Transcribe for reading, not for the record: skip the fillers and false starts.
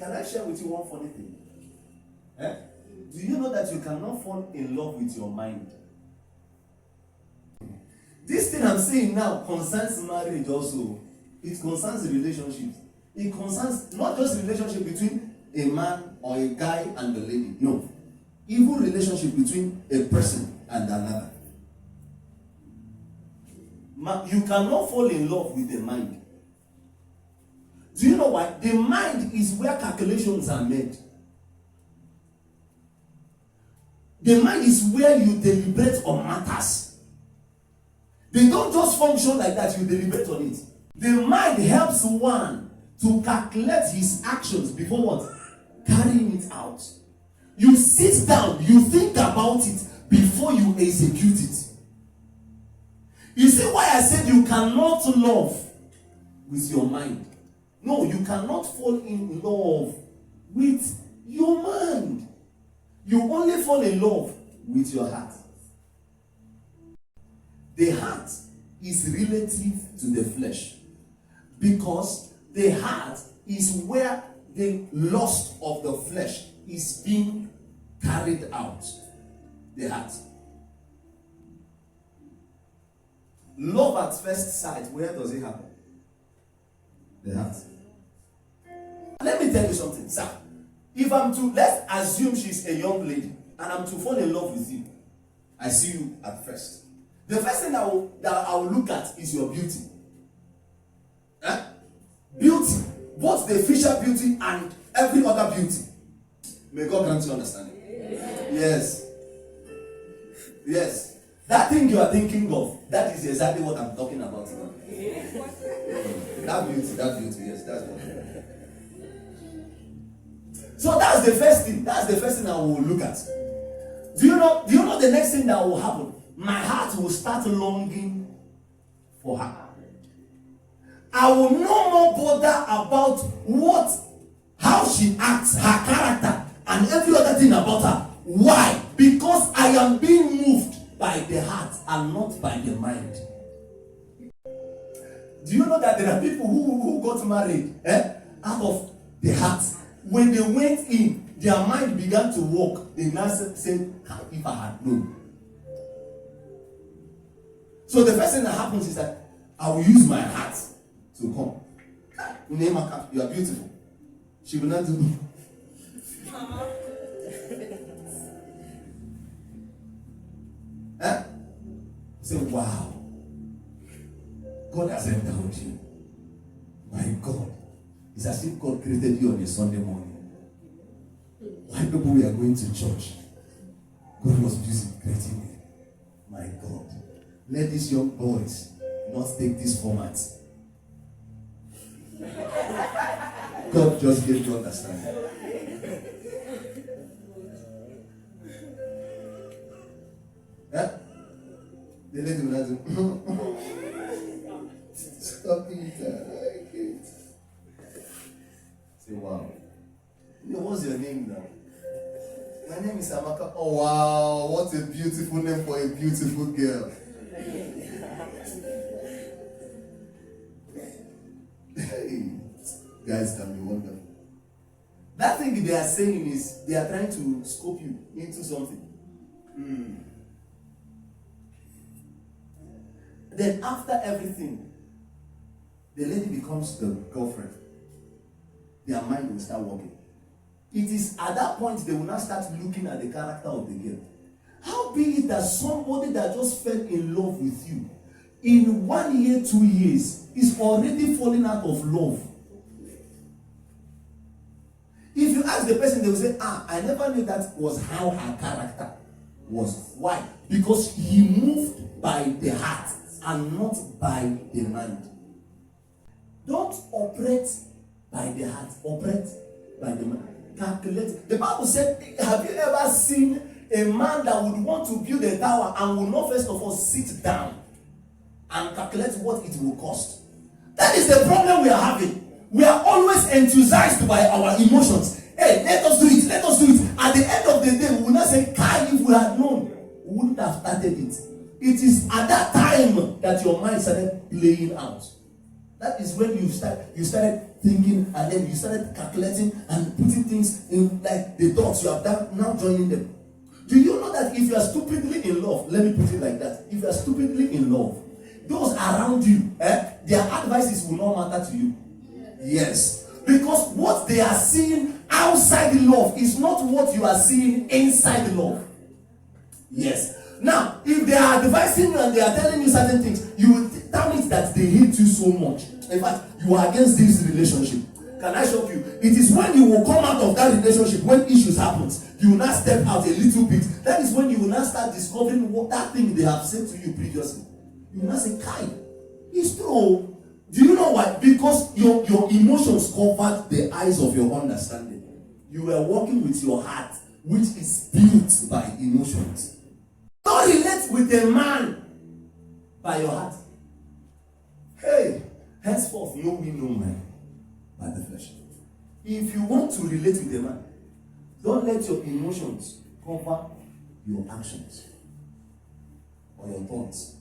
Can I share with you one funny thing? Do you know that you cannot fall in love with your mind? This thing I'm saying now concerns marriage also. It concerns relationships. It concerns not just relationship between a man or a guy and a lady. No. Even relationship between a person and another. You cannot fall in love with the mind. Do you know why? The mind is where calculations are made. The mind is where you deliberate on matters. They don't just function like that, you deliberate on it. The mind helps one to calculate his actions before what? Carrying it out. You sit down, you think about it before you execute it. You see why I said you cannot love with your mind. No, you cannot fall in love with your mind. You only fall in love with your heart. The heart is relative to the flesh because the heart is where the lust of the flesh is being carried out. The heart. Love at first sight, where does it happen? The heart. Let me tell you something, sir. If I'm to, let's assume she's a young lady and I'm to fall in love with you. I see you at first. The first thing that I will look at is your beauty. Beauty. Both the facial beauty and every other beauty. May God grant you understanding. Yes. Yes. That thing you are thinking of, that is exactly what I'm talking about now. That beauty, yes, that's what. So that's the first thing. That's the first thing I will look at. Do you know the next thing that will happen? My heart will start longing for her. I will no more bother about how she acts, her character, and every other thing about her. Why? Because I am being moved by the heart and not by the mind. Do you know that there are people who got married out of the heart? When they went in, their mind began to work. They now said, if I had known. So the first thing that happens is that I will use my heart to come. You are beautiful. She will not do. Say, wow. God has endowed you. My God. It's as if God created you on a Sunday morning. Why people were going to church? God was busy creating me. My God. Let these young boys not take this format. God just gave you understanding. The lady will not do. Stop it. I like it. Say, wow. What's your name now? My name is Amaka. Oh, wow. What a beautiful name for a beautiful girl. Hey, guys can be wonderful. That thing they are saying is they are trying to scope you into something. Then after everything, the lady becomes the girlfriend. Their mind will start working. It is at that point they will now start looking at the character of the girl. How be it that somebody that just fell in love with you in 1 year, 2 years is already falling out of love? If you ask the person, they will say, I never knew that was how her character was. Why? Because he moved by the heart and not by the mind. Don't operate by the heart, operate by the mind. Calculate. The Bible said, have you ever seen a man that would want to build a tower and will not first of all sit down and calculate what it will cost? That is the problem we are having. We are always enthusiased by our emotions. Hey, let us do it, let us do it. At the end of the day, we will not say, Kai, if we had known, we wouldn't have started it. It is at that time that your mind started playing out. That is when you started thinking, and then you started calculating and putting things in like the dots you have done, now joining them. Do you know that if you are stupidly in love, let me put it like that, if you are stupidly in love, those around you, their advices will not matter to you. Yes. Because what they are seeing outside love is not what you are seeing inside love. Yes. Now, if they are advising you and they are telling you certain things, you will tell it that they hate you so much. In fact, you are against this relationship. Can I shock you? It is when you will come out of that relationship, when issues happen, you will now step out a little bit. That is when you will now start discovering what that thing they have said to you previously. You will now say, Kai, it's true. Do you know why? Because your emotions covered the eyes of your understanding. You were working with your heart, which is built by emotions. Don't relate with a man by your heart. Hey, henceforth, no we, no man by the flesh. If you want to relate with a man, don't let your emotions cover your actions or your thoughts.